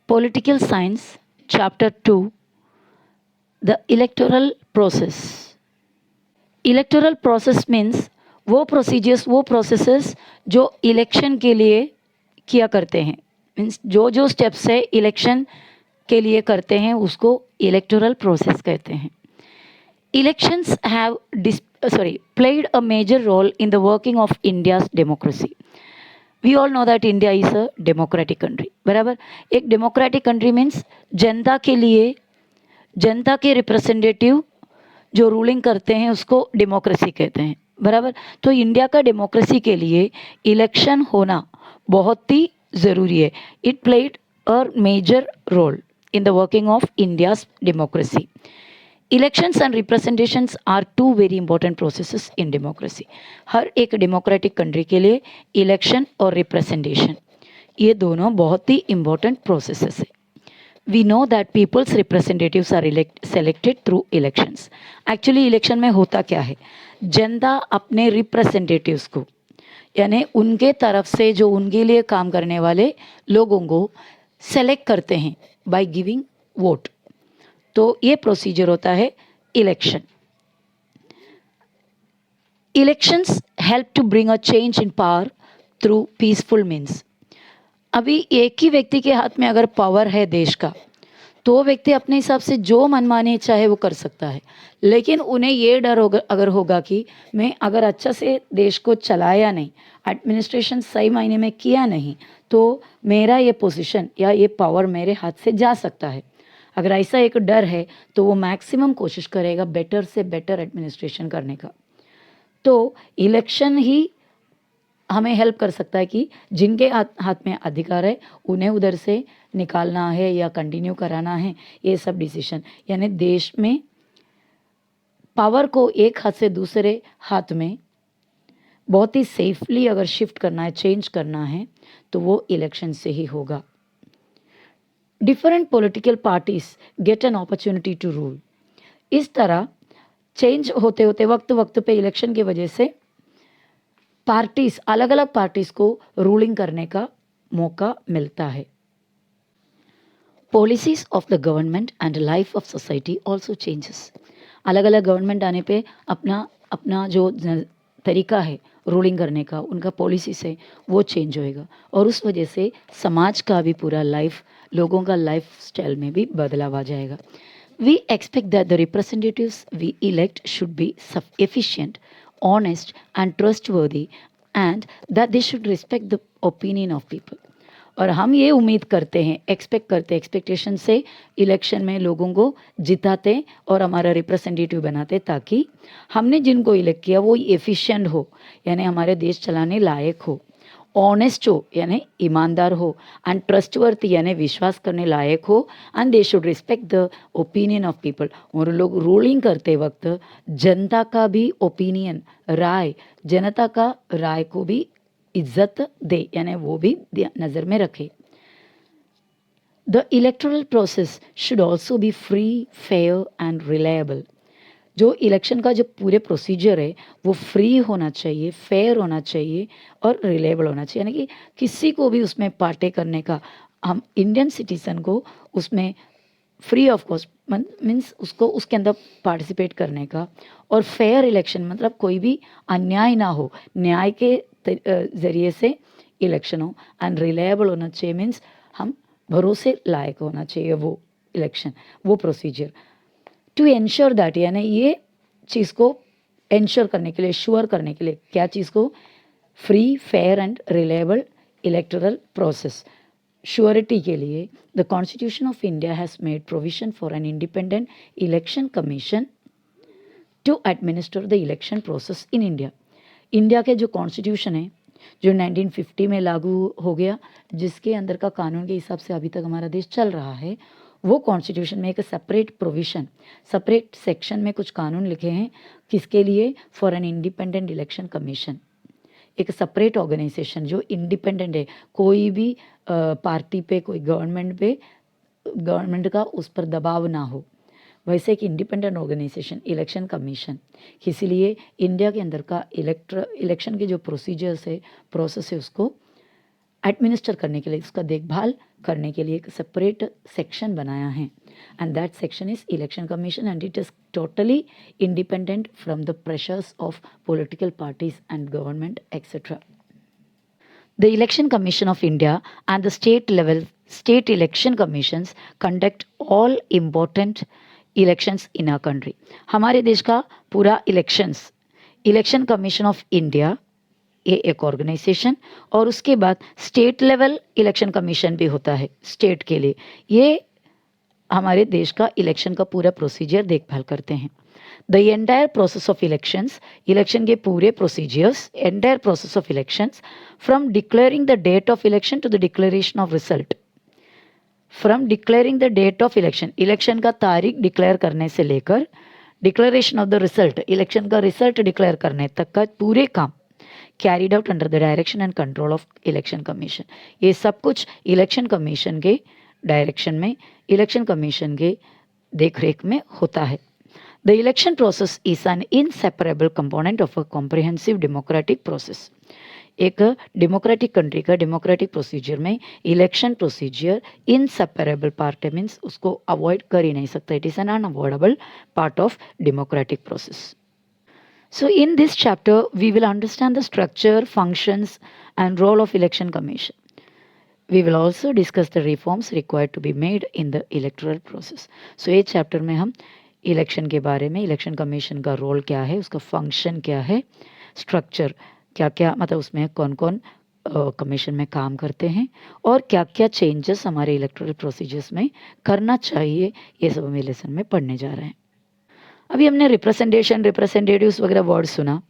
Political Science, Chapter 2, The Electoral Process. Electoral process means वो procedures वो processes जो election के लिए किया करते हैं, मीन्स जो जो स्टेप्स है इलेक्शन के लिए करते हैं उसको इलेक्टोरल प्रोसेस कहते हैं. Elections have played a major role in the working of India's democracy. We all know that India is a democratic country. बराबर. एक democratic country means जनता के लिए जनता के रिप्रेजेंटेटिव जो रूलिंग करते हैं उसको डेमोक्रेसी कहते हैं. बराबर. तो इंडिया का डेमोक्रेसी के लिए इलेक्शन होना बहुत ही ज़रूरी है. It played a major role in the working of India's democracy. Elections and representations are two very important processes in democracy. हर एक डेमोक्रेटिक कंट्री के लिए इलेक्शन और रिप्रेजेंटेशन ये दोनों बहुत ही इंपॉर्टेंट प्रोसेसेस है. We know that peoples representatives are selected through elections. Actually election में होता क्या है, जनता अपने रिप्रेजेंटेटिव्स को यानी उनके तरफ से जो उनके लिए काम करने वाले लोगों को सेलेक्ट करते हैं बाय गिविंग वोट. तो ये प्रोसीजर होता है election. Elections help to bring a change in power through peaceful means. अभी एक ही व्यक्ति के हाथ में अगर पावर है देश का तो वो व्यक्ति अपने हिसाब से जो मनमाने चाहे वो कर सकता है. लेकिन उन्हें ये डर होगा अगर होगा कि मैं अगर अच्छा से देश को चलाया नहीं, एडमिनिस्ट्रेशन सही मायने में किया नहीं, तो मेरा ये पोजीशन या ये पावर मेरे हाथ से जा सकता है. अगर ऐसा एक डर है तो वो मैक्सिमम कोशिश करेगा बेटर से बेटर एडमिनिस्ट्रेशन करने का. तो इलेक्शन ही हमें हेल्प कर सकता है कि जिनके हाथ में अधिकार है उन्हें उधर से निकालना है या कंटिन्यू कराना है, ये सब डिसीजन. यानी देश में पावर को एक हाथ से दूसरे हाथ में बहुत ही सेफली अगर शिफ्ट करना है, चेंज करना है, तो वो इलेक्शन से ही होगा. Different political parties get an opportunity to rule. इस तरह चेंज होते होते वक्त पे इलेक्शन की वजह से पार्टीज अलग अलग पार्टीज को रूलिंग करने का मौका मिलता है. Policies of the government and life of society also changes. अलग अलग गवर्नमेंट आने पे अपना अपना जो तरीका है रूलिंग करने का, उनका पॉलिसी से वो चेंज होएगा और उस वजह से समाज का भी पूरा लाइफ, लोगों का लाइफ स्टाइल में भी बदलाव आ जाएगा. We expect that the representatives we elect should be efficient, honest and trustworthy and that they should respect the opinion of people. और हम ये उम्मीद करते हैं, एक्सपेक्ट करते हैं, एक्सपेक्टेशन से इलेक्शन में लोगों को जिताते और हमारा रिप्रेजेंटेटिव बनाते ताकि हमने जिनको इलेक्ट किया वो एफिशिएंट हो यानी हमारे देश चलाने लायक हो, ऑनेस्ट हो यानी ईमानदार हो, एंड ट्रस्टवर्थी यानी विश्वास करने लायक हो, and they should respect the opinion of people. और लोग रूलिंग करते वक्त जनता का भी ओपिनियन, राय, जनता का राय को भी इज्जत दे यानी वो भी नज़र में रखे. The electoral process should also be free, fair and reliable. जो इलेक्शन का जो पूरे प्रोसीजर है वो फ्री होना चाहिए, फेयर होना चाहिए और रिलायबल होना चाहिए. यानी कि किसी को भी उसमें पार्टे करने का, हम इंडियन सिटीजन को उसमें फ्री ऑफ कॉस्ट मीन्स उसको उसके अंदर पार्टिसिपेट करने का, और फेयर इलेक्शन मतलब कोई भी अन्याय ना हो, न्याय के ज़रिए से इलेक्शन हो, एंड रिलायबल होना चाहिए मीन्स हम भरोसे लायक होना चाहिए वो इलेक्शन, वो प्रोसीजर. टू एंश्योर दैट यानी ये चीज़ को एंश्योर करने के लिए, श्योर करने के लिए, क्या चीज़ को, free, fair and reliable electoral process. Surety के लिए the constitution of India has made provision for an independent election commission to administer the election process in India. India के जो कॉन्स्टिट्यूशन है जो 1950 में लागू हो गया, जिसके अंदर का कानून के हिसाब से अभी तक हमारा देश चल रहा है, वो कॉन्स्टिट्यूशन में एक सेपरेट प्रोविजन, सेपरेट सेक्शन में कुछ कानून लिखे हैं किसके लिए, for an independent election commission. एक सेपरेट ऑर्गेनाइजेशन जो इंडिपेंडेंट है, कोई भी पार्टी पे, कोई गवर्नमेंट का उस पर दबाव ना हो, वैसे एक इंडिपेंडेंट ऑर्गेनाइजेशन इलेक्शन कमीशन. इसीलिए इंडिया के अंदर का इलेक्शन के जो प्रोसीजर्स है, प्रोसेस है, उसको एडमिनिस्टर करने के लिए, उसका देखभाल करने के लिए एक सेपरेट सेक्शन बनाया है, and that section is election commission, and it is totally independent from the pressures of political parties and government etcetera. The Election Commission of India and the state election commissions conduct all important elections in our country. हमारे देश का पूरा election commission of India ये एक organisation, और उसके बाद state level election commission भी होता है स्टेट के लिए. ये हमारे देश का इलेक्शन का पूरा प्रोसीजर देखभाल करते हैं. The entire process of elections, election के पूरे procedures, entire process of elections from declaring the date of election to the declaration of result. From declaring the date of election, election का तारीख declare करने से लेकर declaration of the result, election का result declare करने तक का पूरे काम carried out under the direction and control of election commission. ये सब कुछ इलेक्शन कमीशन के डायरेक्शन में, इलेक्शन कमीशन के देखरेख में होता है. The election process is an inseparable component of a comprehensive democratic process. एक डेमोक्रेटिक कंट्री का डेमोक्रेटिक प्रोसीजर में इलेक्शन प्रोसीजर इनसेपरेबल पार्ट है, मीन्स उसको अवॉइड कर ही नहीं सकता. It is an unavoidable part of democratic process. So in this chapter we will understand the structure, functions and role of election commission. We will also discuss the reforms required to be made in the electoral process. So ये chapter में हम election के बारे में, election commission का role क्या है, उसका फंक्शन क्या है, स्ट्रक्चर क्या क्या, मतलब उसमें कौन कौन कमीशन में काम करते हैं और क्या क्या चेंजेस हमारे इलेक्टोरल प्रोसीजर्स में करना चाहिए, ये सब हम लेसन में पढ़ने जा रहे हैं. अभी हमने रिप्रेजेंटेशन, रिप्रेजेंटेटिव्स वगैरह वर्ड सुना.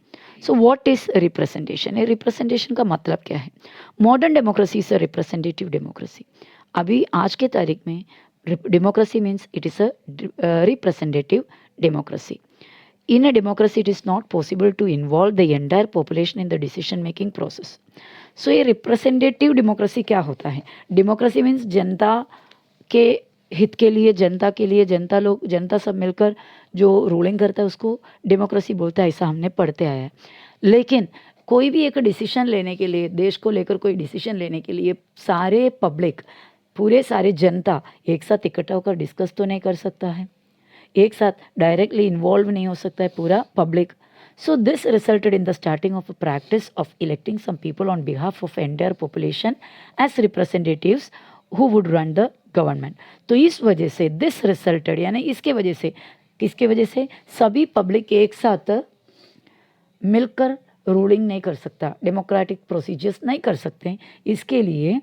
So what is representation? ये रिप्रेजेंटेशन का मतलब क्या है? Modern democracy is a representative democracy. अभी आज के तारीख में democracy means it is a representative democracy. In a democracy it is not possible to involve the entire population in the decision making process. So ये representative democracy क्या होता है? Democracy means जनता के हित के लिए, जनता के लिए, जनता लोग, जनता सब मिलकर जो रूलिंग करता है उसको डेमोक्रेसी बोलता है, ऐसा हमने पढ़ते आया है. लेकिन कोई भी एक डिसीजन लेने के लिए, देश को लेकर कोई डिसीजन लेने के लिए सारे पब्लिक, पूरे सारे जनता एक साथ इकट्ठा होकर डिस्कस तो नहीं कर सकता है, एक साथ डायरेक्टली इन्वॉल्व नहीं हो सकता है पूरा public. So this resulted in the starting of a practice of electing some people on behalf of entire population as representatives who would run the government. तो इस वजह से दिस रिजल्टेड, यानी इसके वजह से, किसके वजह से, सभी पब्लिक एक साथ मिलकर रूलिंग नहीं कर सकता, डेमोक्रेटिक प्रोसीजर्स नहीं कर सकते. इसके लिए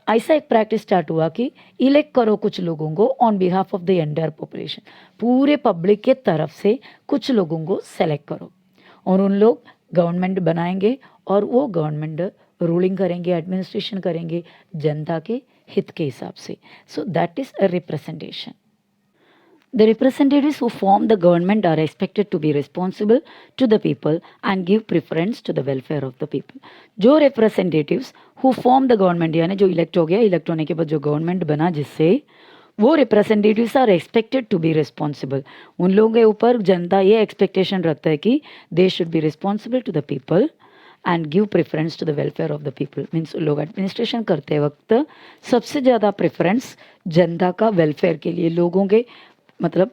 ऐसा एक प्रैक्टिस स्टार्ट हुआ कि इलेक्ट करो कुछ लोगों को on behalf of the entire population, पूरे पब्लिक के तरफ से कुछ लोगों को सेलेक्ट करो और उन लोग गवर्नमेंट बनाएंगे और वो गवर्नमेंट रूलिंग करेंगे, एडमिनिस्ट्रेशन करेंगे जनता के हित के हिसाब से. So that is a representation. The representatives who form the government are expected to be responsible to the people and give preference to the welfare of the people. जो representatives who form the government, यानी जो elect हो गया, elect होने के बाद जो government बना जिससे, वो representatives are expected to be responsible. उन लोगों के ऊपर जनता ये एक्सपेक्टेशन रखता है कि they should be responsible to the people and give preference to the welfare of the people. Means लोग एडमिनिस्ट्रेशन करते वक्त सबसे ज़्यादा प्रेफरेंस जनता का वेलफेयर के लिए, लोगों के मतलब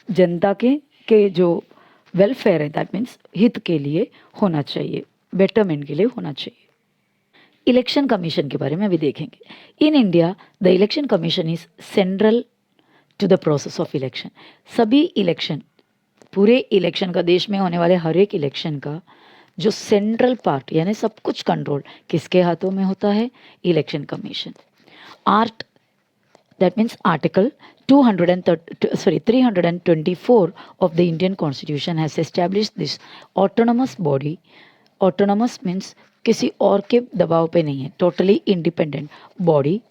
जनता के जो वेलफेयर है, दैट मीन्स हित के लिए होना चाहिए, बेटरमेंट के लिए होना चाहिए. इलेक्शन कमीशन के बारे में अभी देखेंगे. In India the election commission is central to the process of election. सभी इलेक्शन, पूरे इलेक्शन का, देश में होने वाले हर एक इलेक्शन का जो सेंट्रल पार्ट, यानी सब कुछ कंट्रोल किसके हाथों में होता है? Election commission. That means Article 324 of the Indian Constitution has established this autonomous body. Autonomous means किसी और के दबाव पे नहीं है, totally independent body,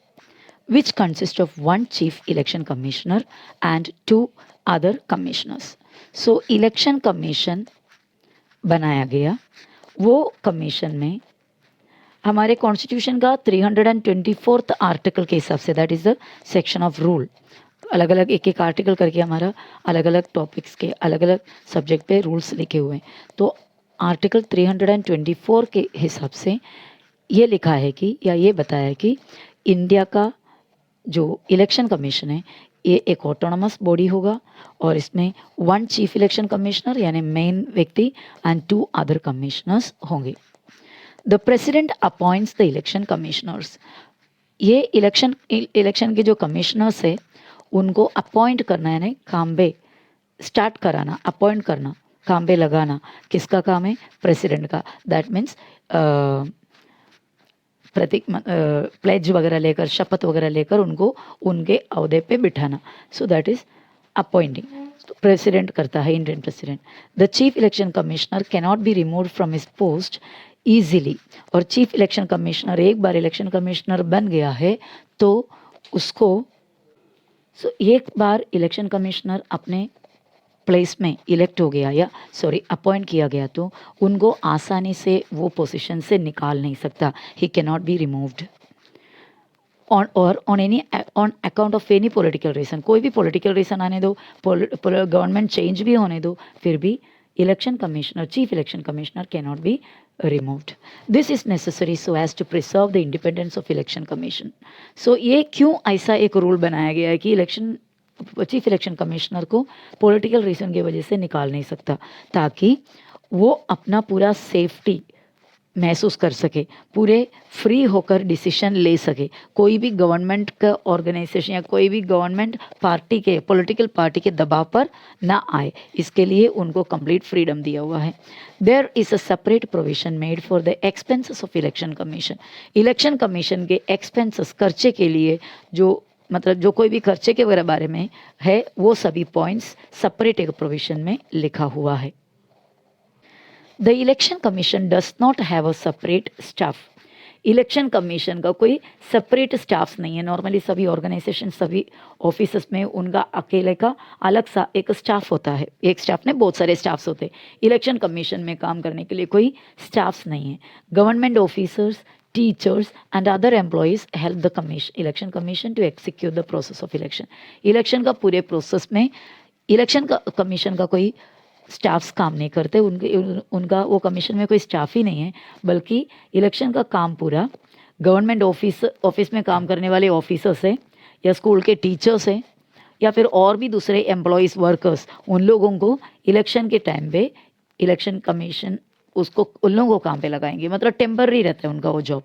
which consists of one chief election commissioner and 2 other commissioners. So election commission बनाया गया. वो कमीशन में हमारे कॉन्स्टिट्यूशन का 324th आर्टिकल के हिसाब से, that is the section of rule, अलग अलग एक एक आर्टिकल करके हमारा अलग अलग टॉपिक्स के अलग अलग सब्जेक्ट पे रूल्स लिखे हुए हैं. तो आर्टिकल 324 के हिसाब से ये लिखा है कि या ये बताया है कि इंडिया का जो इलेक्शन कमीशन है ये एक ऑटोनमस बॉडी होगा और इसमें 1 चीफ इलेक्शन कमिश्नर यानी मेन व्यक्ति एंड 2 अदर कमिश्नर्स होंगे। The president appoints the election commissioners. ये इलेक्शन के जो कमिश्नर्स है उनको अपॉइंट करना यानी काम पे स्टार्ट कराना, अपॉइंट करना, काम पे लगाना किसका काम है? प्रेसिडेंट का। दैट मीन्स प्रतीक प्लेज वगैरह लेकर, शपथ वगैरह लेकर उनको उनके अहदे पे बिठाना। So that is appointing. President करता है, Indian president. The chief election commissioner cannot be remove from his post easily. और चीफ इलेक्शन कमिश्नर एक बार इलेक्शन कमिश्नर बन गया है तो उसको एक बार इलेक्शन कमिश्नर अपने प्लेस में इलेक्ट हो गया या अपॉइंट किया गया तो उनको आसानी से वो पोजीशन से निकाल नहीं सकता। He can not be removed on account of any political reason. कोई भी पॉलिटिकल रीज़न आने दो, गवर्नमेंट चेंज भी होने दो, फिर भी election commissioner, chief election commissioner can not be removed. This is necessary so as to preserve the independence of election commission. So ये क्यों ऐसा एक रूल बनाया गया है कि चीफ इलेक्शन कमिश्नर को पॉलिटिकल रीज़न की वजह से निकाल नहीं सकता, ताकि वो अपना पूरा सेफ्टी महसूस कर सके, पूरे फ्री होकर डिसीजन ले सके। कोई भी गवर्नमेंट का ऑर्गेनाइजेशन या कोई भी गवर्नमेंट पार्टी के, पॉलिटिकल पार्टी के दबाव पर ना आए, इसके लिए उनको कंप्लीट फ्रीडम दिया हुआ है। There is a separate provision made for the expenses of election commission. Election commission के एक्सपेंसेस, खर्चे के लिए जो कोई भी खर्चे के वगैरह बारे में है वो सभी पॉइंट्स सेपरेट एक प्रोविजन में लिखा हुआ है। The election commission does not have a separate staff. Election commission का कोई सेपरेट स्टाफ नहीं है। नॉर्मली सभी ऑर्गेनाइजेशन, सभी ऑफिस में उनका अकेले का अलग सा एक स्टाफ होता है। एक स्टाफ में बहुत सारे स्टाफ्स होते हैं। इलेक्शन कमीशन में काम करने के लिए कोई स्टाफ्स नहीं है। Government officers, teachers and other employees help the election commission to execute the process of election। Election का पूरे प्रोसेस में इलेक्शन का कमीशन का कोई स्टाफ्स काम नहीं करते। उनका वो कमीशन में कोई स्टाफ ही नहीं है, बल्कि इलेक्शन का काम पूरा गवर्नमेंट ऑफिस में काम करने वाले ऑफिसर्स हैं या स्कूल के टीचर्स हैं या फिर और भी दूसरे एम्प्लॉयज़, वर्कर्स, उन लोगों को इलेक्शन के टाइम पे इलेक्शन कमीशन उसको उन लोगों को काम पे लगाएंगे। मतलब टेम्पररी रहता है उनका वो जॉब।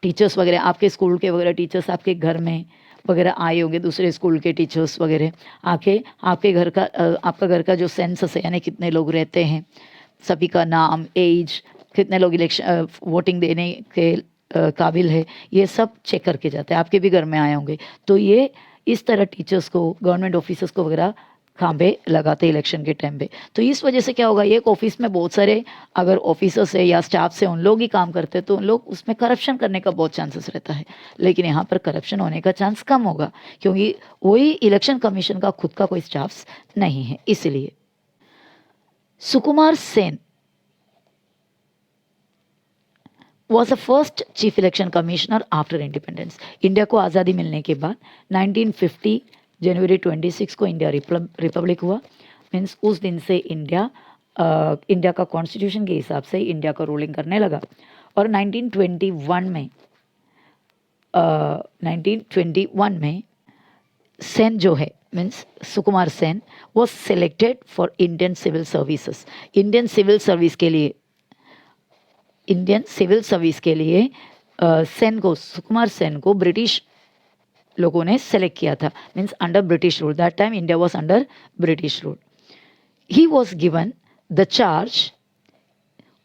टीचर्स वगैरह, आपके स्कूल के वगैरह टीचर्स आपके घर में वगैरह आए होंगे, दूसरे स्कूल के टीचर्स वगैरह आके आपका घर का जो सेंसस है यानी कितने लोग रहते हैं, सभी का नाम, एज, कितने लोग इलेक्शन वोटिंग देने के काबिल है, ये सब चेक करके जाते हैं। आपके भी घर में आए होंगे। तो ये इस तरह टीचर्स को, गवर्नमेंट ऑफिसर्स को वगैरह काम पे लगाते इलेक्शन के टाइम पे। तो इस वजह से क्या होगा, एक ऑफिस में बहुत सारे अगर ऑफिसर्स है या स्टाफ से उन लोग ही काम करते हैं तो उन लोग उसमें करप्शन करने का बहुत चांसेस रहता है। लेकिन यहाँ पर करप्शन होने का चांस कम होगा क्योंकि वही इलेक्शन कमीशन का खुद का कोई स्टाफ नहीं है। इसलिए Sukumar Sen was the first chief election commissioner after independence। India को आज़ादी मिलने के बाद 1950 जनवरी 26 को इंडिया रिपब्लिक हुआ। मीन्स उस दिन से इंडिया का कॉन्स्टिट्यूशन के हिसाब से इंडिया का रूलिंग करने लगा। और 1921 में सेन जो है means Sukumar Sen was selected for Indian civil services. Indian civil service के लिए सुकुमार सेन को ब्रिटिश लोगों ने सेलेक्ट किया था। Means under British rule. That time India was under British rule. He was given the charge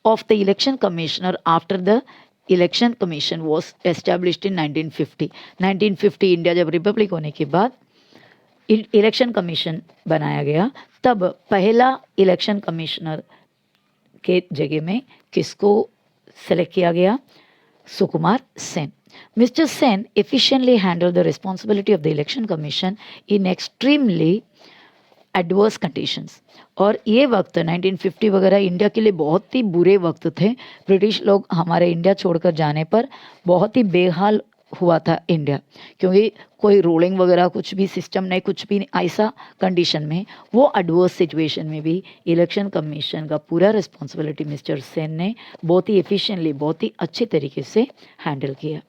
of the election commissioner after the election commission was established in 1950। 1950 India जब Republic होने के बाद election commission बनाया गया, तब पहला election commissioner के जगह में किसको सेलेक्ट किया गया? Sukumar Sen. Mr. Sen efficiently handled the responsibility of the election commission in extremely adverse conditions। और ये वक्त 1950 वगैरह इंडिया के लिए बहुत ही बुरे वक्त थे। ब्रिटिश लोग हमारे इंडिया छोड़कर जाने पर बहुत ही बेहाल हुआ था इंडिया, क्योंकि कोई रूलिंग वगैरह कुछ भी सिस्टम नहीं, कुछ भी नहीं, ऐसा कंडीशन में वो एडवर्स सिचुएशन में भी इलेक्शन कमीशन का पूरा रिस्पॉन्सिबिलिटी मिस्टर सेन ने बहुत ही एफिशिएंटली, बहुत ही अच्छे तरीके से हैंडल किया।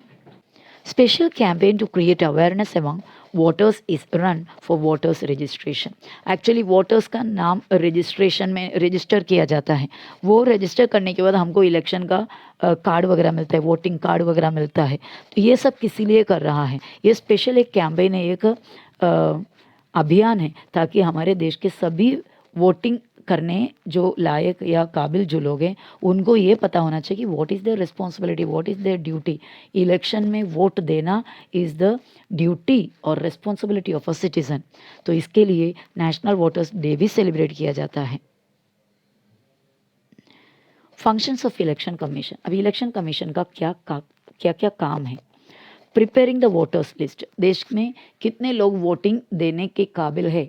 Special campaign to create awareness among voters is run for voters registration. Actually voters का नाम रजिस्ट्रेशन में रजिस्टर किया जाता है, वो रजिस्टर करने के बाद हमको इलेक्शन का कार्ड वगैरह मिलता है, वोटिंग कार्ड वगैरह मिलता है। तो ये सब किसी लिए कर रहा है, ये स्पेशल एक कैंपेन है, एक अभियान है, ताकि हमारे देश के सभी वोटिंग करने जो लायक या काबिल जो लोग हैं उनको ये पता होना चाहिए कि what is their responsibility, what is there duty. Election में वोट देना इज़ द ड्यूटी और रिस्पॉन्सिबिलिटी ऑफ अ सिटीज़न। तो इसके लिए नेशनल वोटर्स डे भी सेलिब्रेट किया जाता है। Functions of election commission. अभी इलेक्शन कमीशन का क्या क्या काम है? प्रिपेयरिंग द वोटर्स लिस्ट, देश में कितने लोग वोटिंग देने के काबिल है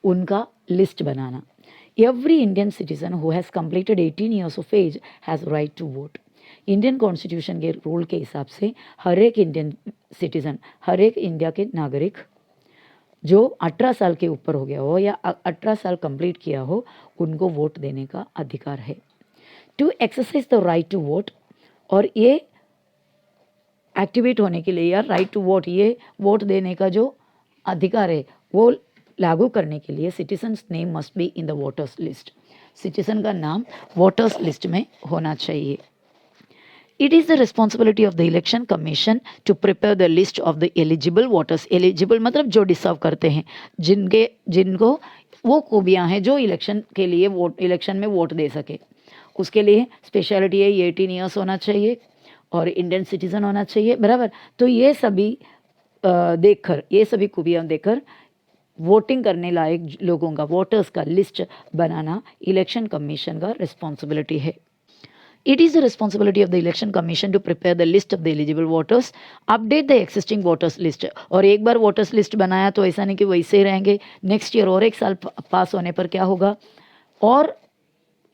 उनका list banana. Every Indian citizen who has completed 18 years of age has right to vote. Indian constitution के रूल के हिसाब से हर एक इंडियन सिटीजन, हर एक इंडिया के नागरिक जो 18 साल के ऊपर हो गया हो या 18 साल कंप्लीट किया हो, उनको वोट देने का अधिकार है। To exercise the right to vote, और ये एक्टिवेट होने के लिए या राइट टू वोट, ये वोट देने का जो अधिकार है वो लागू करने के लिए citizens name must be in the voters list. Citizen का नाम वोटर्स लिस्ट में होना चाहिए। It is the responsibility of the election commission to prepare the list of the eligible voters. Eligible मतलब जो डिजर्व करते हैं, जिनको वो खूबियाँ हैं जो इलेक्शन के लिए इलेक्शन में वोट दे सके। उसके लिए स्पेशलिटी है, ये 18 ईयर्स होना चाहिए और इंडियन सिटीजन होना चाहिए, बराबर। तो ये सभी देखकर, ये सभी खूबियाँ देखकर वोटिंग करने लायक लोगों का, वोटर्स का लिस्ट बनाना इलेक्शन कमीशन का रिस्पॉन्सिबिलिटी है। It is the responsibility of the election commission to prepare the list of the eligible voters, update the existing voters list. और एक बार वोटर्स लिस्ट बनाया तो ऐसा नहीं कि वैसे ही रहेंगे, नेक्स्ट ईयर और एक साल पास होने पर क्या होगा, और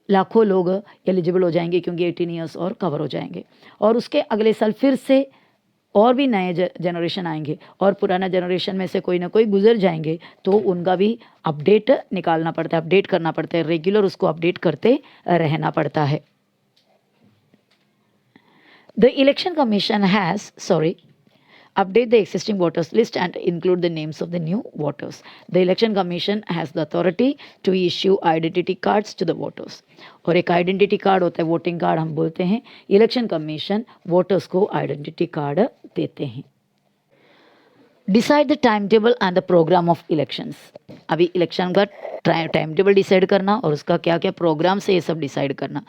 लाखों लोग एलिजिबल हो जाएंगे क्योंकि 18 ईयर्स और कवर हो जाएंगे, और उसके अगले साल फिर से और भी नए जनरेशन आएंगे और पुराना जनरेशन में से कोई ना कोई गुजर जाएंगे, तो उनका भी अपडेट निकालना पड़ता है, अपडेट करना पड़ता है, रेगुलर उसको अपडेट करते रहना पड़ता है। The election commission has update the existing voters list and include the names of the new voters. The election commission has the authority to issue identity cards to the voters. और एक identity card होता है, voting card हम बोलते हैं। Election commission voters को identity card देते हैं। Decide the time table and the programme of elections. अभी इलेक्शन का टाइम टेबल डिसाइड करना और उसका क्या क्या प्रोग्राम से ये सब डिसाइड करना।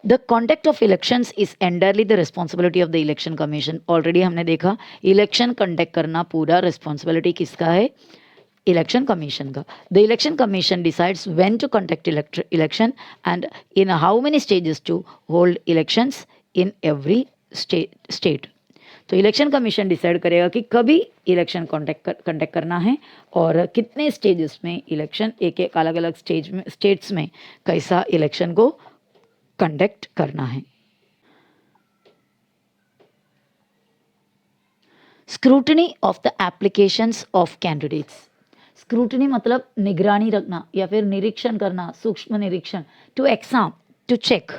The conduct of elections is entirely the responsibility of the election commission. Already हमने देखा इलेक्शन कंडक्ट करना पूरा रिस्पॉन्सिबिलिटी किसका है, इलेक्शन कमीशन का। The election commission decides when to conduct election and in how many stages to hold elections in every state. तो election commission decide करेगा कि कभी इलेक्शन कंडक्ट करना है और कितने स्टेजेस में इलेक्शन, एक एक अलग अलग स्टेट्स में कैसा इलेक्शन को कंडक्ट करना है। Scrutiny of the applications of candidates. Scrutiny मतलब निगरानी रखना या फिर निरीक्षण करना, सूक्ष्म निरीक्षण। To exam, to check.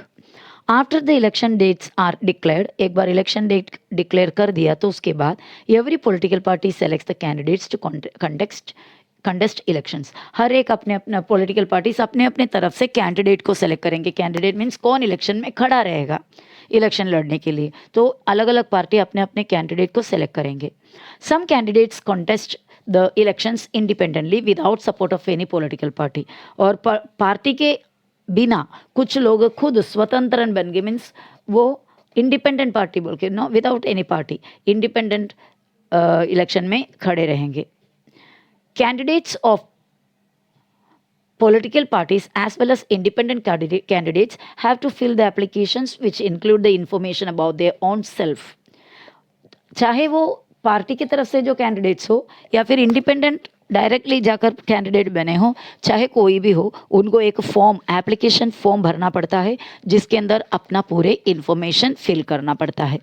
After the election dates are declared, एक बार इलेक्शन डेट डिक्लेयर कर दिया तो उसके बाद every political party selects the candidates to contest elections. हर एक अपने अपना पॉलिटिकल पार्टीज अपने अपने तरफ से कैंडिडेट को सेलेक्ट करेंगे। कैंडिडेट मीन्स कौन इलेक्शन में खड़ा रहेगा इलेक्शन लड़ने के लिए, तो अलग अलग पार्टी अपने अपने कैंडिडेट को सेलेक्ट करेंगे। Some candidates contest the elections independently without support of any political party. और पार्टी के बिना कुछ लोग खुद स्वतंत्र बन गए, मीन्स वो इंडिपेंडेंट पार्टी बोल के, no without any party, independent election में खड़े रहेंगे। Candidates of political parties as well as independent candidates have to fill the applications which include the information about their own self. चाहे वो party की तरफ से जो कैंडिडेट्स हो या फिर इंडिपेंडेंट डायरेक्टली जाकर कैंडिडेट बने हो, चाहे कोई भी हो, उनको एक फॉर्म, एप्लीकेशन फॉर्म भरना पड़ता है जिसके अंदर अपना पूरे इंफॉर्मेशन फिल करना पड़ता है।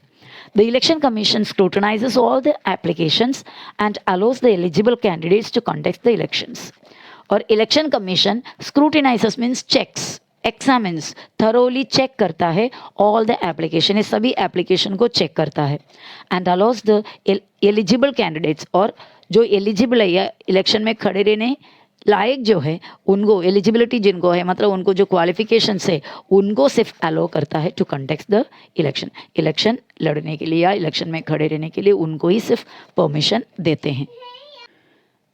The Election Commission scrutinizes all the applications and allows the eligible candidates to conduct the elections. और Election Commission scrutinizes means checks, examines, thoroughly check करता है all the application, ये सभी application को check करता है and allows the eligible candidates, और जो eligible है या election में खड़े रहने लायक जो है उनको, एलिजिबिलिटी जिनको है मतलब उनको जो क्वालिफिकेशंस है उनको सिर्फ अलो करता है to conduct the election, election लड़ने के लिए या इलेक्शन में खड़े रहने के लिए उनको ही सिर्फ परमिशन देते हैं.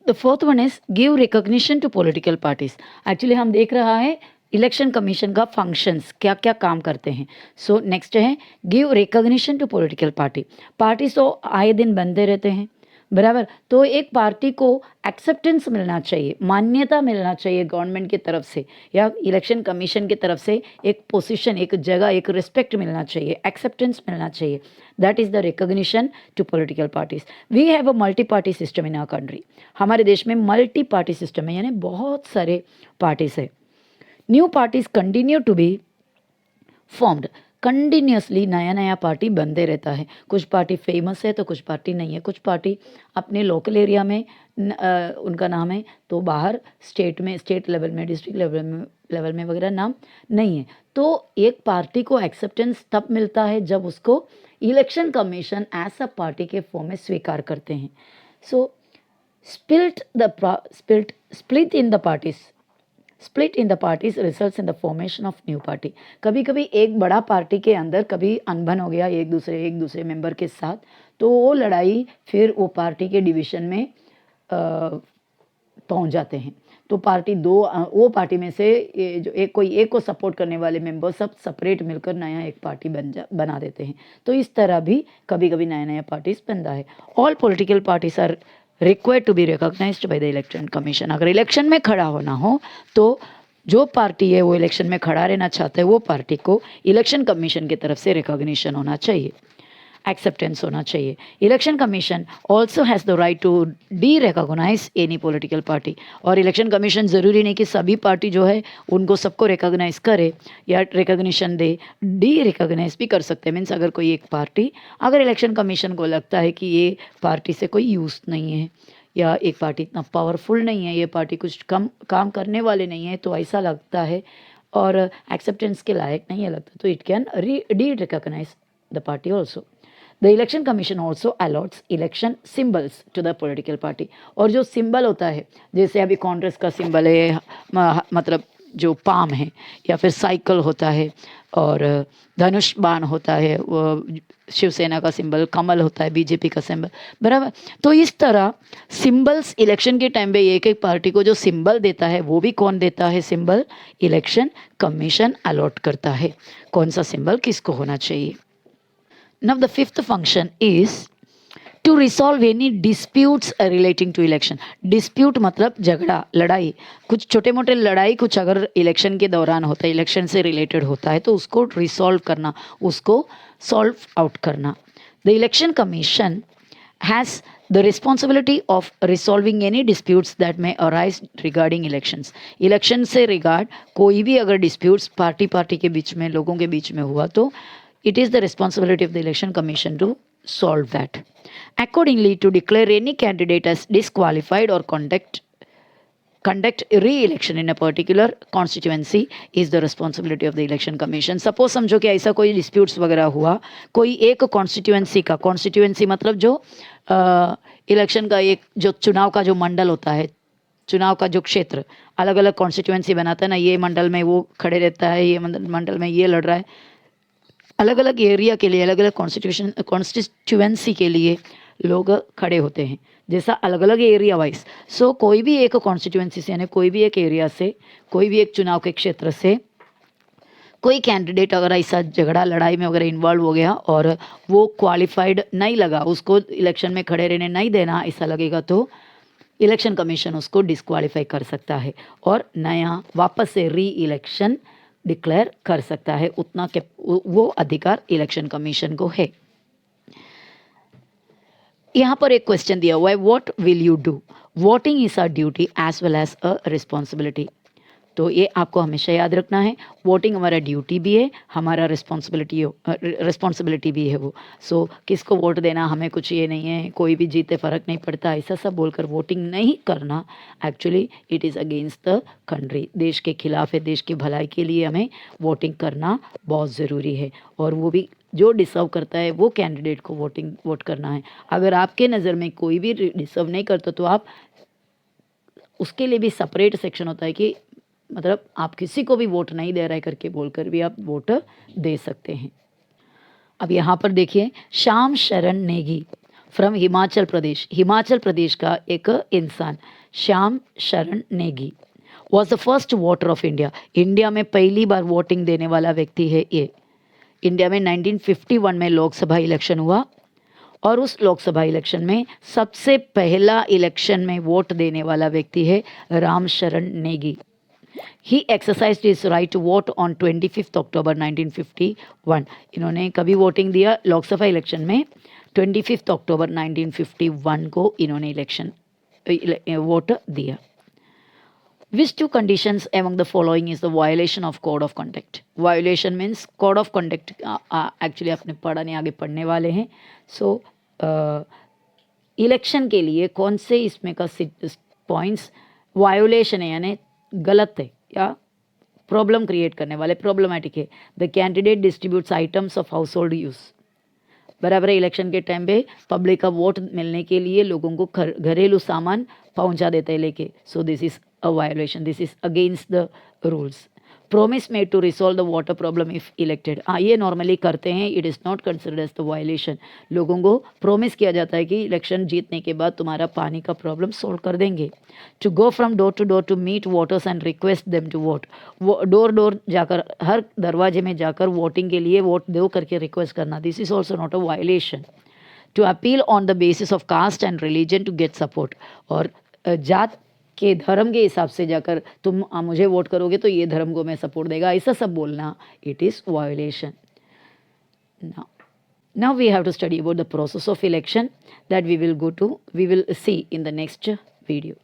The fourth one is give recognition to political parties. Actually हम देख रहा है इलेक्शन कमीशन का फंक्शंस क्या क्या काम करते हैं. सो नेक्स्ट है give recognition to political party. Parties तो आए दिन बनते रहते हैं बराबर, तो एक पार्टी को एक्सेप्टेंस मिलना चाहिए, मान्यता मिलना चाहिए गवर्नमेंट की तरफ से या इलेक्शन कमीशन की तरफ से, एक पोजीशन, एक जगह, एक रिस्पेक्ट मिलना चाहिए, एक्सेप्टेंस मिलना चाहिए. That is the recognition to political parties. We have a multi party system in our country. हमारे देश में मल्टी पार्टी सिस्टम है, यानी बहुत सारे पार्टीज है. New parties continue to be formed. Continuously नया नया पार्टी बनते रहता है. कुछ पार्टी फेमस है तो कुछ पार्टी नहीं है. कुछ पार्टी अपने लोकल एरिया में उनका नाम है तो बाहर स्टेट में, स्टेट लेवल में, डिस्ट्रिक्ट लेवल में वगैरह नाम नहीं है. तो एक पार्टी को एक्सेप्टेंस तब मिलता है जब उसको election commission as a party के फॉर्म में स्वीकार करते हैं. So split in the parties, split in the parties results in the formation of new party. कभी कभी एक बड़ा पार्टी के अंदर कभी अनबन हो गया एक दूसरे मेंबर के साथ, तो वो लड़ाई फिर वो पार्टी के डिवीजन में पहुंच जाते हैं. तो पार्टी दो, वो पार्टी में से जो कोई एक को सपोर्ट करने वाले मेंबर सब सेपरेट मिलकर नया एक पार्टी बना देते हैं. तो इस तरह भी कभी कभी नया नया पार्टीज बनता है. All political parties are required to be recognised by the election commission. अगर इलेक्शन में खड़ा होना हो तो जो पार्टी है वो इलेक्शन में खड़ा रहना चाहता है वो पार्टी को इलेक्शन कमीशन की तरफ से रिकॉग्निशन होना चाहिए, एक्सेप्टेंस होना चाहिए. Election commission also has the right to derecognise any political party. और इलेक्शन कमीशन ज़रूरी नहीं कि सभी पार्टी जो है उनको सबको रिकॉग्नाइज करे या रिकॉग्निशन दे, डी रिकॉग्नाइज भी कर सकते हैं. मीन्स अगर कोई एक पार्टी, अगर इलेक्शन कमीशन को लगता है कि ये पार्टी से कोई यूज़ नहीं है या एक पार्टी इतना पावरफुल नहीं है, ये पार्टी कुछ कम काम करने वाले नहीं है, तो ऐसा लगता है और एक्सेप्टेंस के लायक नहीं है लगता, तो it can derecognise the party also. The election commission also allots election symbols to the political party. और जो सिंबल होता है, जैसे अभी कांग्रेस का सिंबल है मतलब जो पाम है, या फिर साइकिल होता है, और धनुष बाण होता है, वो शिवसेना का सिंबल, कमल होता है बीजेपी का सिंबल बराबर. तो इस तरह सिंबल्स इलेक्शन के टाइम पे एक एक पार्टी को जो सिंबल देता है वो भी कौन देता है, सिंबल इलेक्शन कमीशन अलॉट करता है कौन सा सिंबल किसको होना चाहिए. Now the fifth function is to resolve any disputes relating to election. Dispute मतलब झगड़ा, लड़ाई, कुछ छोटे मोटे लड़ाई कुछ अगर इलेक्शन के दौरान होता है, इलेक्शन से रिलेटेड होता है, तो उसको रिसॉल्व करना, उसको सॉल्व आउट करना. The election commission has the responsibility of resolving any disputes that may arise regarding elections. Election से रिगार्ड कोई भी अगर disputes पार्टी के बीच में, लोगों के बीच में हुआ तो it is the responsibility of the election commission to solve that. Accordingly, to declare any candidate as disqualified or conduct re-election in a particular constituency is the responsibility of the election commission. Suppose समझो कि ऐसा कोई disputes वगैरह हुआ, कोई एक constituency मतलब जो इलेक्शन का एक जो चुनाव का जो मंडल होता है, चुनाव का जो क्षेत्र अलग अलग कॉन्स्टिट्यूएंसी बनाता है ना, ये मंडल में वो खड़े रहता है, ये मंडल में ये लड़ रहा है, अलग अलग एरिया के लिए, अलग अलग कॉन्स्टिट्यूएंसी के लिए लोग खड़े होते हैं, जैसा अलग अलग एरिया वाइज. सो कोई भी एक कॉन्स्टिट्यूएंसी से, यानी कोई भी एक एरिया से, कोई भी एक चुनाव के क्षेत्र से कोई कैंडिडेट अगर ऐसा झगड़ा लड़ाई में वगैरह इन्वॉल्व हो गया और वो क्वालिफाइड नहीं लगा, उसको इलेक्शन में खड़े रहने नहीं देना ऐसा लगेगा, तो इलेक्शन कमीशन उसको डिस्क्वालीफाई कर सकता है और नया वापस से री इलेक्शन डिक्लेयर कर सकता है. उतना के वो अधिकार इलेक्शन कमीशन को है. यहाँ पर एक क्वेश्चन दिया हुआ है, what will you do. Voting is a duty as well as a responsibility. तो ये आपको हमेशा याद रखना है। वोटिंग हमारा ड्यूटी भी है, हमारा रिस्पॉन्सिबिलिटी भी है वो। सो किसको वोट देना हमें कुछ ये नहीं है, कोई भी जीते फ़र्क नहीं पड़ता, ऐसा सब बोलकर वोटिंग नहीं करना, actually it is against the country, देश के खिलाफ है। देश की भलाई के लिए हमें वोटिंग करना बहुत ज़रूरी है, और वो भी जो डिज़र्व करता है वो कैंडिडेट को वोट करना है। अगर आपके नज़र में कोई भी डिज़र्व नहीं करता तो आप उसके लिए भी सेपरेट सेक्शन होता है कि मतलब आप किसी को भी वोट नहीं दे रहे करके बोलकर भी आप वोट दे सकते हैं। अब यहाँ पर देखिए, श्याम शरण नेगी फ्रॉम हिमाचल प्रदेश का एक इंसान, श्याम शरण Negi was the first voter of India. India में पहली बार वोटिंग देने वाला व्यक्ति है ये। इंडिया में 1951 में लोकसभा इलेक्शन हुआ, और उस लोकसभा इलेक्शन में सबसे पहला इलेक्शन में वोट देने वाला व्यक्ति है Ram Sharan Negi. He exercised his right to vote on 25 October 1951। इन्होंने कभी वोटिंग दिया? लोकसभा इलेक्शन में 25 अक्टूबर 1951 को इन्होंने वोट दिया। Which two conditions among the following is the violation of code of conduct? Violation means code of conduct, actually आपने पढ़ा नहीं, आगे पढ़ने वाले हैं। सो इलेक्शन के लिए कौन से इसमें का पॉइंट्स वायोलेशन है, यानी गलत है या प्रॉब्लम क्रिएट करने वाले, प्रॉब्लमेटिक है। The candidate distributes items of house hold use, बराबर है। इलेक्शन के टाइम पे पब्लिक का वोट मिलने के लिए लोगों को घरेलू सामान पहुंचा देते हैं लेके। So this is a violation, this is against the rules. Promise made to resolve the water problem if elected, ये नॉर्मली करते हैं, it is not considered as the violation. लोगों को प्रोमिस किया जाता है कि इलेक्शन जीतने के बाद तुम्हारा पानी का प्रॉब्लम सोल्व कर देंगे। To go from door to door to meet voters and request them to vote, वो डोर डोर जाकर, हर दरवाजे में जाकर वोटिंग के लिए वोट दो करके रिक्वेस्ट करना, this is also not a violation. To appeal on the basis of caste and religion to get support, और जात के धर्म के हिसाब से जाकर तुम मुझे वोट करोगे तो ये धर्म को मैं सपोर्ट देगा, ऐसा सब बोलना, it is violation. Now we have to study about the process of election that we will see in the next video.